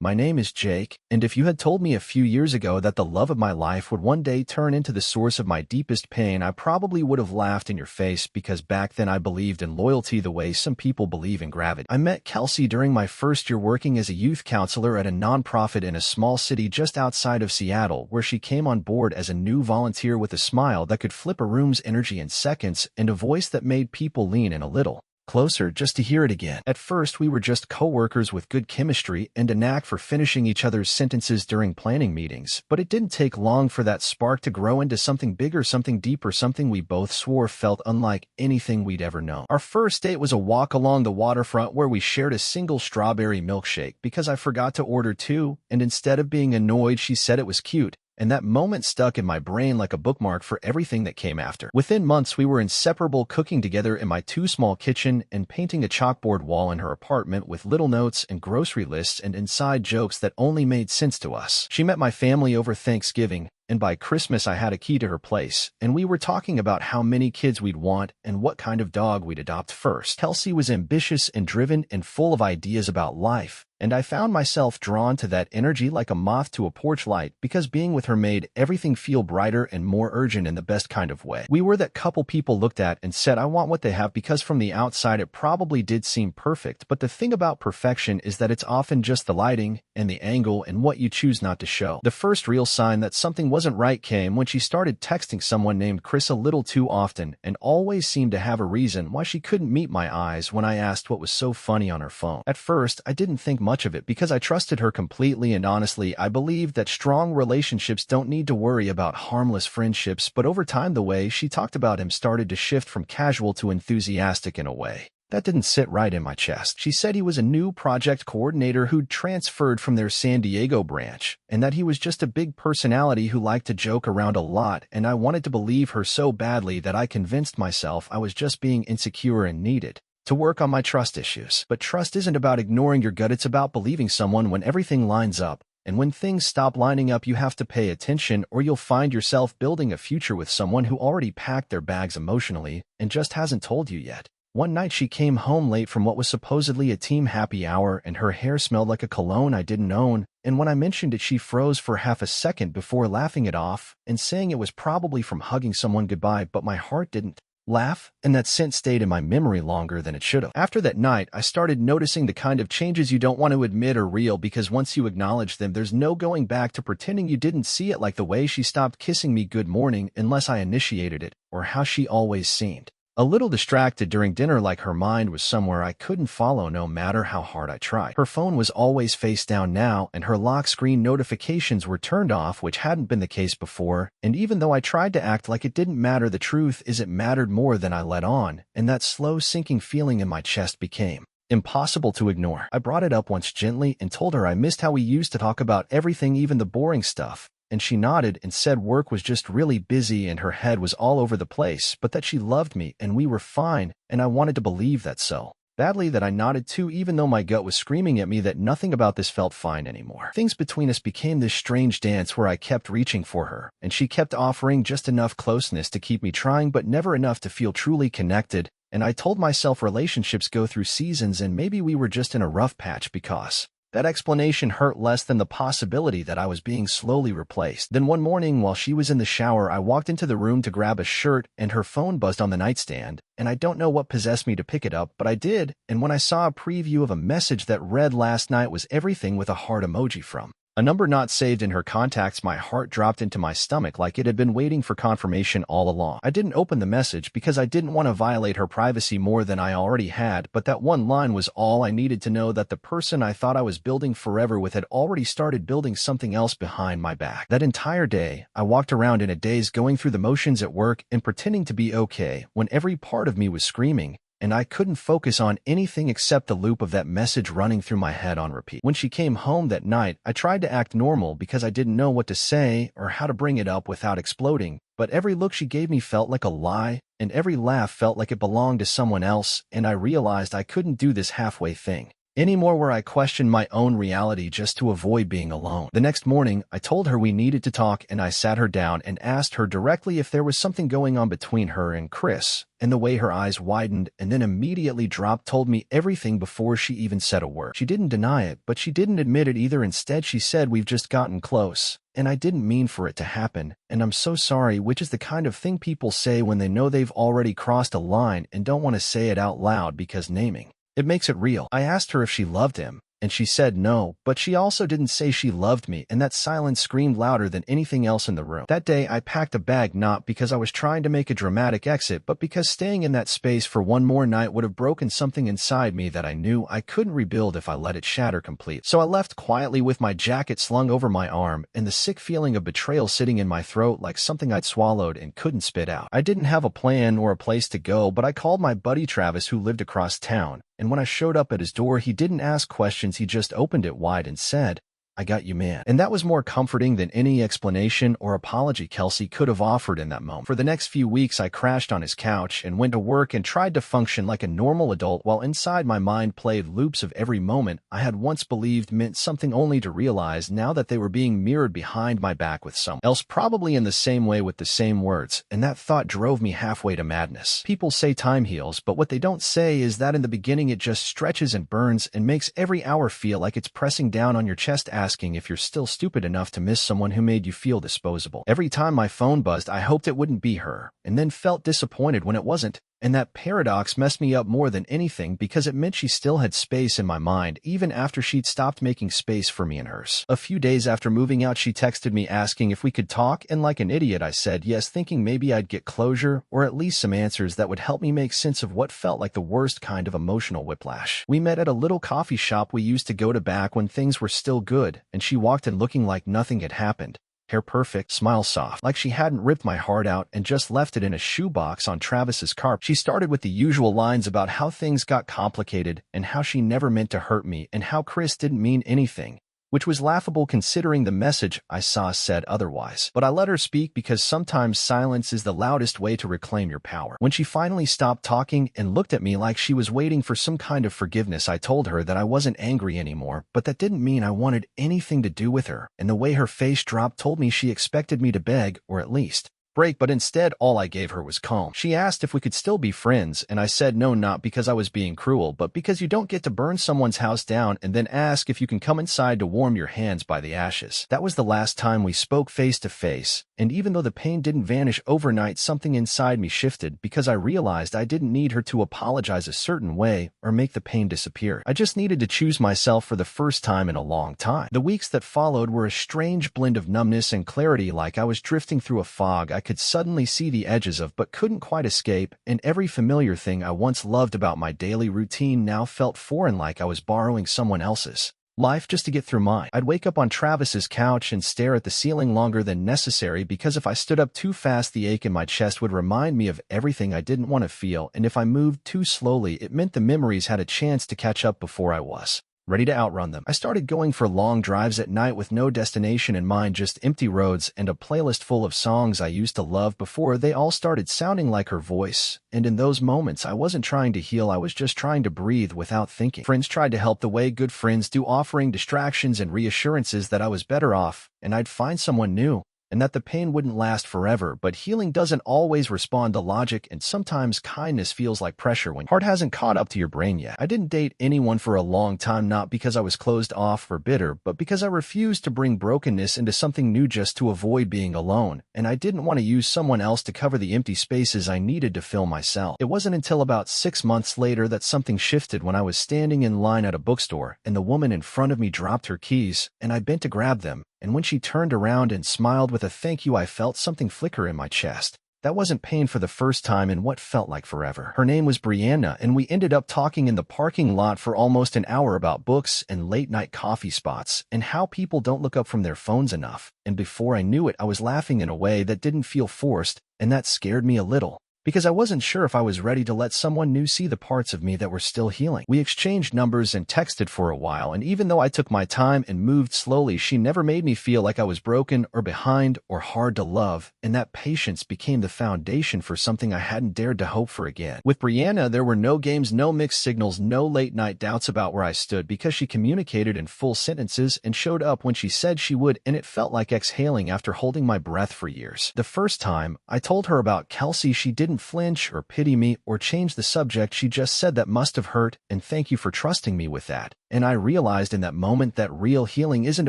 My name is Jake, and if you had told me a few years ago that the love of my life would one day turn into the source of my deepest pain, I probably would have laughed in your face because back then I believed in loyalty the way some people believe in gravity. I met Kelsey during my first year working as a youth counselor at a nonprofit in a small city just outside of Seattle, where she came on board as a new volunteer with a smile that could flip a room's energy in seconds and a voice that made people lean in a little closer just to hear it again. At first, we were just co-workers with good chemistry and a knack for finishing each other's sentences during planning meetings, but it didn't take long for that spark to grow into something bigger, something deeper, something we both swore felt unlike anything we'd ever known. Our first date was a walk along the waterfront where we shared a single strawberry milkshake because I forgot to order two, and instead of being annoyed, she said it was cute. And that moment stuck in my brain like a bookmark for everything that came after. Within months, we were inseparable, cooking together in my too small kitchen and painting a chalkboard wall in her apartment with little notes and grocery lists and inside jokes that only made sense to us. She met my family over Thanksgiving, and by Christmas I had a key to her place, and we were talking about how many kids we'd want and what kind of dog we'd adopt first. Kelsey was ambitious and driven and full of ideas about life, and I found myself drawn to that energy like a moth to a porch light because being with her made everything feel brighter and more urgent in the best kind of way. We were that couple people looked at and said, I want what they have, because from the outside it probably did seem perfect, but the thing about perfection is that it's often just the lighting and the angle and what you choose not to show. The first real sign that something wasn't right came when she started texting someone named Chris a little too often and always seemed to have a reason why she couldn't meet my eyes when I asked what was so funny on her phone. At first, I didn't think much of it because I trusted her completely, and honestly, I believed that strong relationships don't need to worry about harmless friendships, but over time the way she talked about him started to shift from casual to enthusiastic in a way that didn't sit right in my chest. She said he was a new project coordinator who'd transferred from their San Diego branch, and that he was just a big personality who liked to joke around a lot, and I wanted to believe her so badly that I convinced myself I was just being insecure and needed to work on my trust issues. But trust isn't about ignoring your gut, it's about believing someone when everything lines up. And when things stop lining up, you have to pay attention, or you'll find yourself building a future with someone who already packed their bags emotionally and just hasn't told you yet. One night she came home late from what was supposedly a team happy hour, and her hair smelled like a cologne I didn't own, and when I mentioned it she froze for half a second before laughing it off and saying it was probably from hugging someone goodbye, but my heart didn't laugh, and that scent stayed in my memory longer than it should have. After that night, I started noticing the kind of changes you don't want to admit are real, because once you acknowledge them, there's no going back to pretending you didn't see it, like the way she stopped kissing me good morning unless I initiated it, or how she always seemed a little distracted during dinner, like her mind was somewhere I couldn't follow no matter how hard I tried. Her phone was always face down now, and her lock screen notifications were turned off, which hadn't been the case before, and even though I tried to act like it didn't matter, the truth is it mattered more than I let on, and that slow sinking feeling in my chest became impossible to ignore. I brought it up once gently and told her I missed how we used to talk about everything, even the boring stuff, and she nodded and said work was just really busy and her head was all over the place, but that she loved me and we were fine, and I wanted to believe that so badly that I nodded too, even though my gut was screaming at me that nothing about this felt fine anymore. Things between us became this strange dance where I kept reaching for her, and she kept offering just enough closeness to keep me trying, but never enough to feel truly connected, and I told myself relationships go through seasons and maybe we were just in a rough patch, because that explanation hurt less than the possibility that I was being slowly replaced. Then one morning while she was in the shower, I walked into the room to grab a shirt and her phone buzzed on the nightstand, and I don't know what possessed me to pick it up, but I did, and when I saw a preview of a message that read last night was everything with a heart emoji from a number not saved in her contacts, my heart dropped into my stomach like it had been waiting for confirmation all along. I didn't open the message because I didn't want to violate her privacy more than I already had, but that one line was all I needed to know that the person I thought I was building forever with had already started building something else behind my back. That entire day, I walked around in a daze, going through the motions at work and pretending to be okay when every part of me was screaming, and I couldn't focus on anything except the loop of that message running through my head on repeat. When she came home that night, I tried to act normal because I didn't know what to say or how to bring it up without exploding, but every look she gave me felt like a lie, and every laugh felt like it belonged to someone else, and I realized I couldn't do this halfway thing anymore where I questioned my own reality just to avoid being alone. The next morning, I told her we needed to talk, and I sat her down and asked her directly if there was something going on between her and Chris, and the way her eyes widened and then immediately dropped told me everything before she even said a word. She didn't deny it, but she didn't admit it either. Instead, she said, "We've just gotten close, and I didn't mean for it to happen, and I'm so sorry," which is the kind of thing people say when they know they've already crossed a line and don't want to say it out loud because naming it makes it real. I asked her if she loved him, and she said no, but she also didn't say she loved me, and that silence screamed louder than anything else in the room. That day, I packed a bag not because I was trying to make a dramatic exit, but because staying in that space for one more night would have broken something inside me that I knew I couldn't rebuild if I let it shatter complete. So I left quietly with my jacket slung over my arm and the sick feeling of betrayal sitting in my throat like something I'd swallowed and couldn't spit out. I didn't have a plan or a place to go, but I called my buddy Travis, who lived across town. And when I showed up at his door, he didn't ask questions, he just opened it wide and said, "I got you, man." And that was more comforting than any explanation or apology Kelsey could have offered in that moment. For the next few weeks, I crashed on his couch and went to work and tried to function like a normal adult while inside my mind played loops of every moment I had once believed meant something, only to realize now that they were being mirrored behind my back with someone else, probably in the same way with the same words, and that thought drove me halfway to madness. People say time heals, but what they don't say is that in the beginning it just stretches and burns and makes every hour feel like it's pressing down on your chest, asking if you're still stupid enough to miss someone who made you feel disposable. Every time my phone buzzed, I hoped it wouldn't be her, and then felt disappointed when it wasn't. And that paradox messed me up more than anything because it meant she still had space in my mind even after she'd stopped making space for me in hers. A few days after moving out, she texted me asking if we could talk, and like an idiot I said yes, thinking maybe I'd get closure or at least some answers that would help me make sense of what felt like the worst kind of emotional whiplash. We met at a little coffee shop we used to go to back when things were still good, and she walked in looking like nothing had happened. Hair perfect, smile soft, like she hadn't ripped my heart out and just left it in a shoebox on Travis's carpet. She started with the usual lines about how things got complicated and how she never meant to hurt me and how Chris didn't mean anything, which was laughable considering the message I saw said otherwise. But I let her speak because sometimes silence is the loudest way to reclaim your power. When she finally stopped talking and looked at me like she was waiting for some kind of forgiveness, I told her that I wasn't angry anymore, but that didn't mean I wanted anything to do with her. And the way her face dropped told me she expected me to beg, or at least break, but instead all I gave her was calm. She asked if we could still be friends, and I said no, not because I was being cruel, but because you don't get to burn someone's house down and then ask if you can come inside to warm your hands by the ashes. That was the last time we spoke face to face, and even though the pain didn't vanish overnight, something inside me shifted because I realized I didn't need her to apologize a certain way or make the pain disappear. I just needed to choose myself for the first time in a long time. The weeks that followed were a strange blend of numbness and clarity, like I was drifting through a fog I could suddenly see the edges of but couldn't quite escape, and every familiar thing I once loved about my daily routine now felt foreign, like I was borrowing someone else's life just to get through mine. I'd wake up on Travis's couch and stare at the ceiling longer than necessary because if I stood up too fast, the ache in my chest would remind me of everything I didn't want to feel, and if I moved too slowly, it meant the memories had a chance to catch up before I was ready to outrun them. I started going for long drives at night with no destination in mind, just empty roads and a playlist full of songs I used to love before they all started sounding like her voice. And in those moments, I wasn't trying to heal, I was just trying to breathe without thinking. Friends tried to help the way good friends do, offering distractions and reassurances that I was better off, and I'd find someone new, and that the pain wouldn't last forever. But healing doesn't always respond to logic, and sometimes kindness feels like pressure when heart hasn't caught up to your brain yet. I didn't date anyone for a long time, not because I was closed off or bitter, but because I refused to bring brokenness into something new just to avoid being alone, and I didn't want to use someone else to cover the empty spaces I needed to fill myself. It wasn't until about 6 months later that something shifted when I was standing in line at a bookstore, and the woman in front of me dropped her keys, and I bent to grab them. And when she turned around and smiled with a thank you, I felt something flicker in my chest. That wasn't pain for the first time in what felt like forever. Her name was Brianna, and we ended up talking in the parking lot for almost an hour about books and late-night coffee spots and how people don't look up from their phones enough. And before I knew it, I was laughing in a way that didn't feel forced, and that scared me a little. because I wasn't sure if I was ready to let someone new see the parts of me that were still healing. We exchanged numbers and texted for a while, and even though I took my time and moved slowly, she never made me feel like I was broken or behind or hard to love, and that patience became the foundation for something I hadn't dared to hope for again. With Brianna, there were no games, no mixed signals, no late-night doubts about where I stood, because she communicated in full sentences and showed up when she said she would, and it felt like exhaling after holding my breath for years. The first time I told her about Kelsey, she didn't flinch or pity me or change the subject. She just said, "That must have hurt, and thank you for trusting me with that." And I realized in that moment that real healing isn't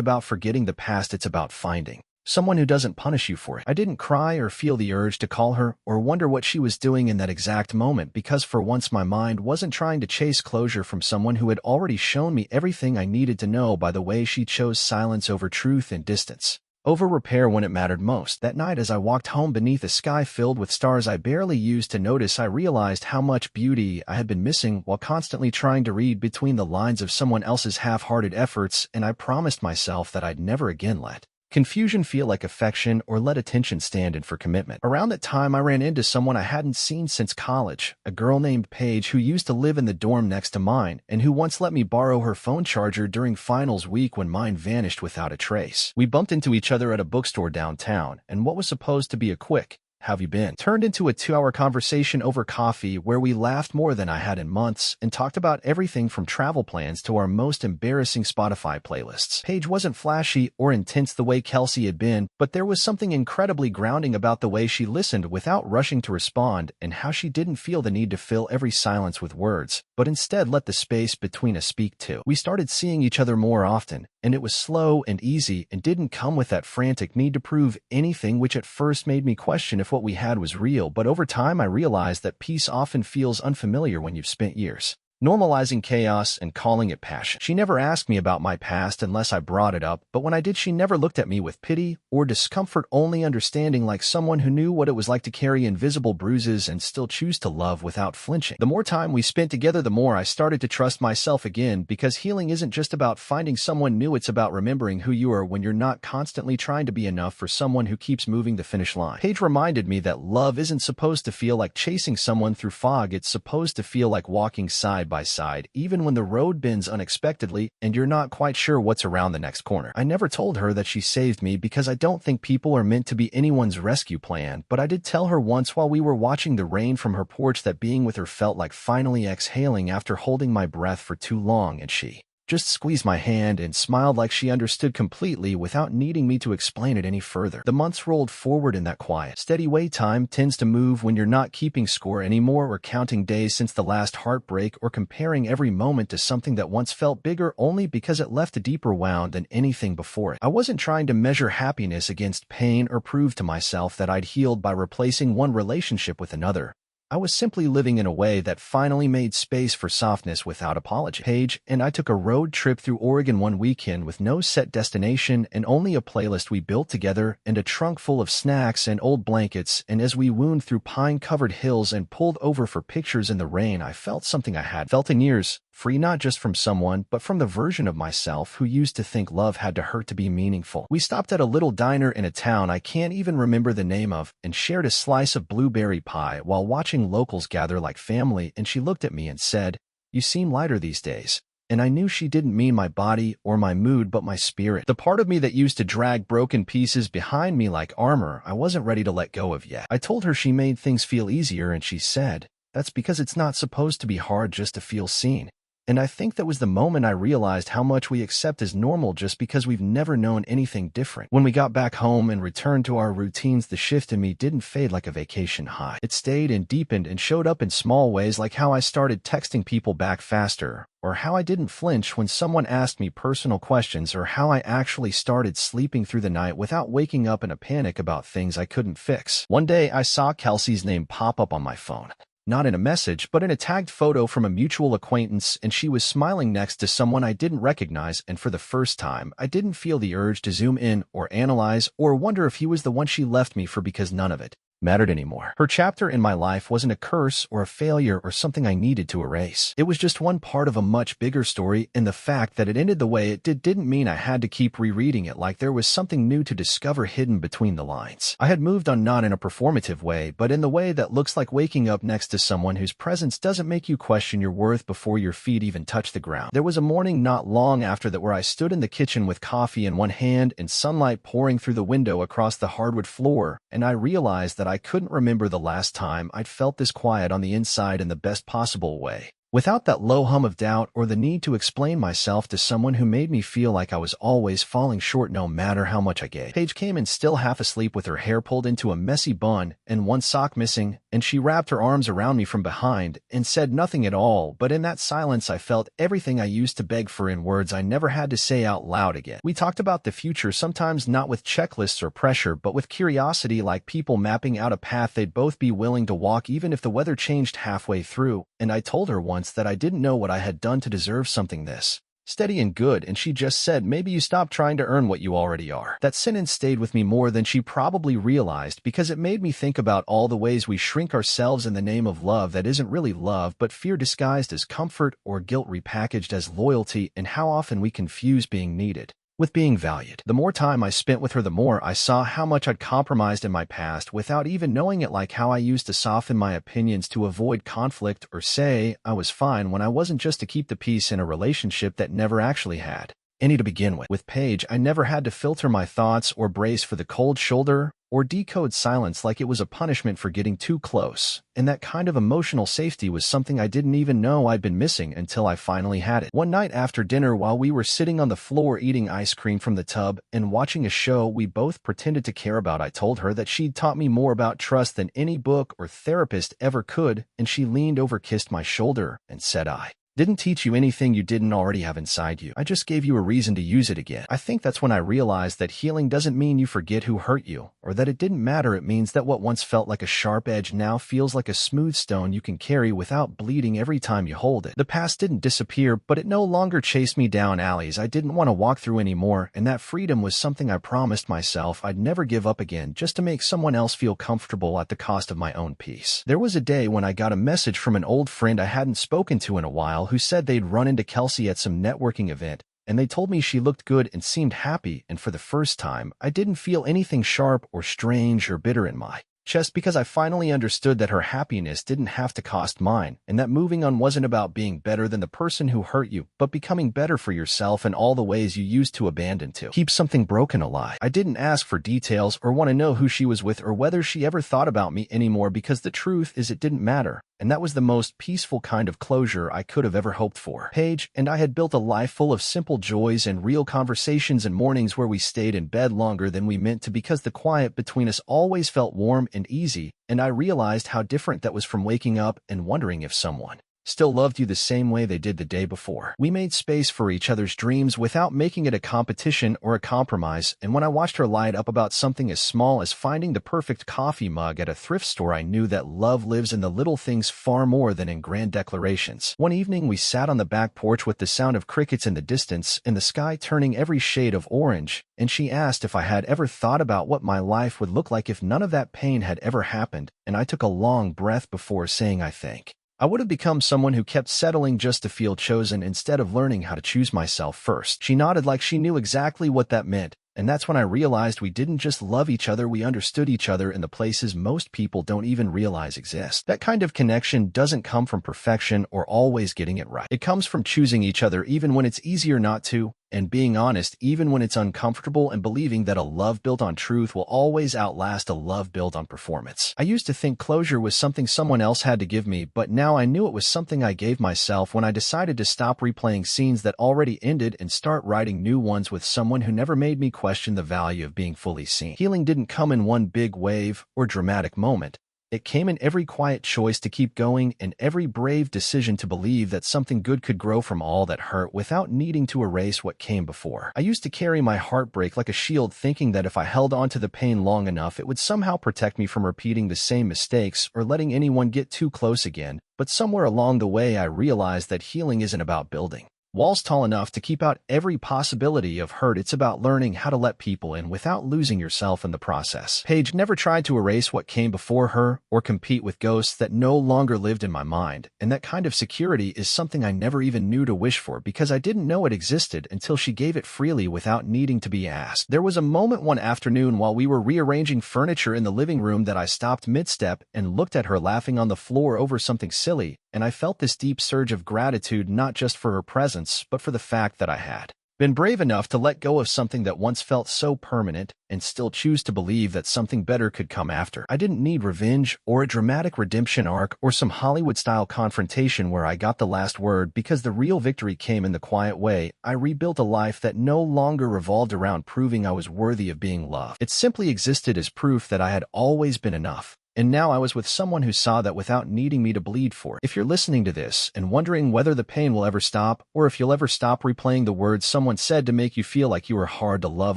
about forgetting the past, it's about finding someone who doesn't punish you for it. I didn't cry or feel the urge to call her or wonder what she was doing in that exact moment, because for once my mind wasn't trying to chase closure from someone who had already shown me everything I needed to know by the way she chose silence over truth and distance over repair when it mattered most. That night, as I walked home beneath a sky filled with stars I barely used to notice, I realized how much beauty I had been missing while constantly trying to read between the lines of someone else's half-hearted efforts, and I promised myself that I'd never again let confusion feel like affection or let attention stand in for commitment. Around that time, I ran into someone I hadn't seen since college, a girl named Paige who used to live in the dorm next to mine and who once let me borrow her phone charger during finals week when mine vanished without a trace. We bumped into each other at a bookstore downtown, and what was supposed to be a quick "How have you been?" turned into a 2-hour conversation over coffee where we laughed more than I had in months and talked about everything from travel plans to our most embarrassing Spotify playlists. Paige wasn't flashy or intense the way Kelsey had been, but there was something incredibly grounding about the way she listened without rushing to respond, and how she didn't feel the need to fill every silence with words, but instead let the space between us speak to. We started seeing each other more often, and it was slow and easy and didn't come with that frantic need to prove anything, which at first made me question if what we had was real. But over time I realized that peace often feels unfamiliar when you've spent years normalizing chaos and calling it passion. She never asked me about my past unless I brought it up, but when I did, she never looked at me with pity or discomfort, only understanding, like someone who knew what it was like to carry invisible bruises and still choose to love without flinching. The more time we spent together, the more I started to trust myself again, because healing isn't just about finding someone new, it's about remembering who you are when you're not constantly trying to be enough for someone who keeps moving the finish line. Paige reminded me that love isn't supposed to feel like chasing someone through fog, it's supposed to feel like walking side by side, even when the road bends unexpectedly and you're not quite sure what's around the next corner. I never told her that she saved me, because I don't think people are meant to be anyone's rescue plan, but I did tell her once while we were watching the rain from her porch that being with her felt like finally exhaling after holding my breath for too long, and she just squeezed my hand and smiled like she understood completely without needing me to explain it any further. The months rolled forward in that quiet, steady way. Time tends to move when you're not keeping score anymore or counting days since the last heartbreak or comparing every moment to something that once felt bigger only because it left a deeper wound than anything before it. I wasn't trying to measure happiness against pain or prove to myself that I'd healed by replacing one relationship with another. I was simply living in a way that finally made space for softness without apology. Paige and I took a road trip through Oregon one weekend with no set destination and only a playlist we built together and a trunk full of snacks and old blankets, and as we wound through pine-covered hills and pulled over for pictures in the rain, I felt something I had felt in years. Free not just from someone, but from the version of myself who used to think love had to hurt to be meaningful. We stopped at a little diner in a town I can't even remember the name of and shared a slice of blueberry pie while watching locals gather like family, and she looked at me and said, "You seem lighter these days." And I knew she didn't mean my body or my mood, but my spirit. The part of me that used to drag broken pieces behind me like armor, I wasn't ready to let go of yet. I told her she made things feel easier, and she said, "That's because it's not supposed to be hard just to feel seen." And I think that was the moment I realized how much we accept as normal just because we've never known anything different. When we got back home and returned to our routines, the shift in me didn't fade like a vacation high. It stayed and deepened and showed up in small ways, like how I started texting people back faster, or how I didn't flinch when someone asked me personal questions, or how I actually started sleeping through the night without waking up in a panic about things I couldn't fix. One day, I saw Kelsey's name pop up on my phone. Not in a message, but in a tagged photo from a mutual acquaintance, and she was smiling next to someone I didn't recognize, and for the first time, I didn't feel the urge to zoom in or analyze or wonder if he was the one she left me for, because none of it mattered anymore. Her chapter in my life wasn't a curse or a failure or something I needed to erase. It was just one part of a much bigger story, and the fact that it ended the way it did didn't mean I had to keep rereading it like there was something new to discover hidden between the lines. I had moved on, not in a performative way, but in the way that looks like waking up next to someone whose presence doesn't make you question your worth before your feet even touch the ground. There was a morning not long after that where I stood in the kitchen with coffee in one hand and sunlight pouring through the window across the hardwood floor, and I realized that I couldn't remember the last time I'd felt this quiet on the inside in the best possible way, without that low hum of doubt or the need to explain myself to someone who made me feel like I was always falling short no matter how much I gave. Paige came in still half asleep with her hair pulled into a messy bun and one sock missing, and she wrapped her arms around me from behind and said nothing at all, but in that silence I felt everything I used to beg for in words I never had to say out loud again. We talked about the future, sometimes not with checklists or pressure, but with curiosity, like people mapping out a path they'd both be willing to walk even if the weather changed halfway through, and I told her once that I didn't know what I had done to deserve something this steady and good, and she just said, "Maybe you stop trying to earn what you already are." That sentence stayed with me more than she probably realized, because it made me think about all the ways we shrink ourselves in the name of love that isn't really love but fear disguised as comfort or guilt repackaged as loyalty, and how often we confuse being needed with being valued. The more time I spent with her, the more I saw how much I'd compromised in my past without even knowing it, like how I used to soften my opinions to avoid conflict or say I was fine when I wasn't, just to keep the peace in a relationship that never actually had any to begin with. With Paige, I never had to filter my thoughts or brace for the cold shoulder or decode silence like it was a punishment for getting too close, and that kind of emotional safety was something I didn't even know I'd been missing until I finally had it. One night after dinner, while we were sitting on the floor eating ice cream from the tub and watching a show we both pretended to care about, I told her that she'd taught me more about trust than any book or therapist ever could, and she leaned over, kissed my shoulder, and said, "I didn't teach you anything you didn't already have inside you. I just gave you a reason to use it again." I think that's when I realized that healing doesn't mean you forget who hurt you, or that it didn't matter. It means that what once felt like a sharp edge now feels like a smooth stone you can carry without bleeding every time you hold it. The past didn't disappear, but it no longer chased me down alleys I didn't want to walk through anymore, and that freedom was something I promised myself I'd never give up again, just to make someone else feel comfortable at the cost of my own peace. There was a day when I got a message from an old friend I hadn't spoken to in a while, who said they'd run into Kelsey at some networking event, and they told me she looked good and seemed happy, and for the first time, I didn't feel anything sharp or strange or bitter in my chest, because I finally understood that her happiness didn't have to cost mine, and that moving on wasn't about being better than the person who hurt you, but becoming better for yourself in all the ways you used to abandon to keep something broken alive. I didn't ask for details or want to know who she was with or whether she ever thought about me anymore, because the truth is it didn't matter. And that was the most peaceful kind of closure I could have ever hoped for. Paige and I had built a life full of simple joys and real conversations, and mornings where we stayed in bed longer than we meant to because the quiet between us always felt warm and easy, and I realized how different that was from waking up and wondering if someone still loved you the same way they did the day before. We made space for each other's dreams without making it a competition or a compromise, and when I watched her light up about something as small as finding the perfect coffee mug at a thrift store, I knew that love lives in the little things far more than in grand declarations. One evening, we sat on the back porch with the sound of crickets in the distance and the sky turning every shade of orange, and she asked if I had ever thought about what my life would look like if none of that pain had ever happened, and I took a long breath before saying, "I think I would have become someone who kept settling just to feel chosen instead of learning how to choose myself first." She nodded like she knew exactly what that meant, and that's when I realized we didn't just love each other, we understood each other in the places most people don't even realize exist. That kind of connection doesn't come from perfection or always getting it right. It comes from choosing each other even when it's easier not to, and being honest even when it's uncomfortable, and believing that a love built on truth will always outlast a love built on performance. I used to think closure was something someone else had to give me, but now I knew it was something I gave myself when I decided to stop replaying scenes that already ended and start writing new ones with someone who never made me question the value of being fully seen. Healing didn't come in one big wave or dramatic moment. It came in every quiet choice to keep going, and every brave decision to believe that something good could grow from all that hurt without needing to erase what came before. I used to carry my heartbreak like a shield, thinking that if I held on to the pain long enough, it would somehow protect me from repeating the same mistakes or letting anyone get too close again. But somewhere along the way, I realized that healing isn't about building Walls tall enough to keep out every possibility of hurt. It's about learning how to let people in without losing yourself in the process. Paige never tried to erase what came before her or compete with ghosts that no longer lived in my mind, and that kind of security is something I never even knew to wish for because I didn't know it existed until she gave it freely without needing to be asked. There was a moment one afternoon while we were rearranging furniture in the living room that I stopped mid-step and looked at her laughing on the floor over something silly, and I felt this deep surge of gratitude not just for her presence, but for the fact that I had been brave enough to let go of something that once felt so permanent and still choose to believe that something better could come after. I didn't need revenge or a dramatic redemption arc or some Hollywood-style confrontation where I got the last word, because the real victory came in the quiet way. I rebuilt a life that no longer revolved around proving I was worthy of being loved. It simply existed as proof that I had always been enough. And now I was with someone who saw that without needing me to bleed for it. If you're listening to this and wondering whether the pain will ever stop, or if you'll ever stop replaying the words someone said to make you feel like you were hard to love,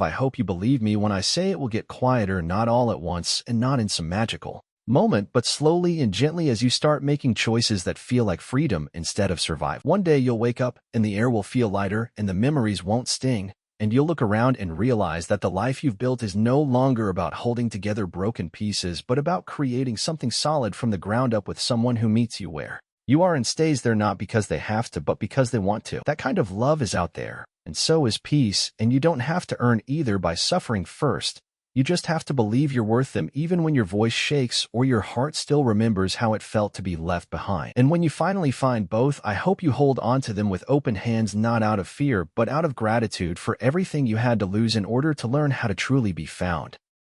I hope you believe me when I say it will get quieter, not all at once and not in some magical moment, but slowly and gently as you start making choices that feel like freedom instead of survival. One day you'll wake up and the air will feel lighter and the memories won't sting. And you'll look around and realize that the life you've built is no longer about holding together broken pieces, but about creating something solid from the ground up with someone who meets you where you are and stays there, not because they have to, but because they want to. That kind of love is out there, and so is peace, and you don't have to earn either by suffering first. You just have to believe you're worth them even when your voice shakes or your heart still remembers how it felt to be left behind. And when you finally find both, I hope you hold on to them with open hands, not out of fear, but out of gratitude for everything you had to lose in order to learn how to truly be found.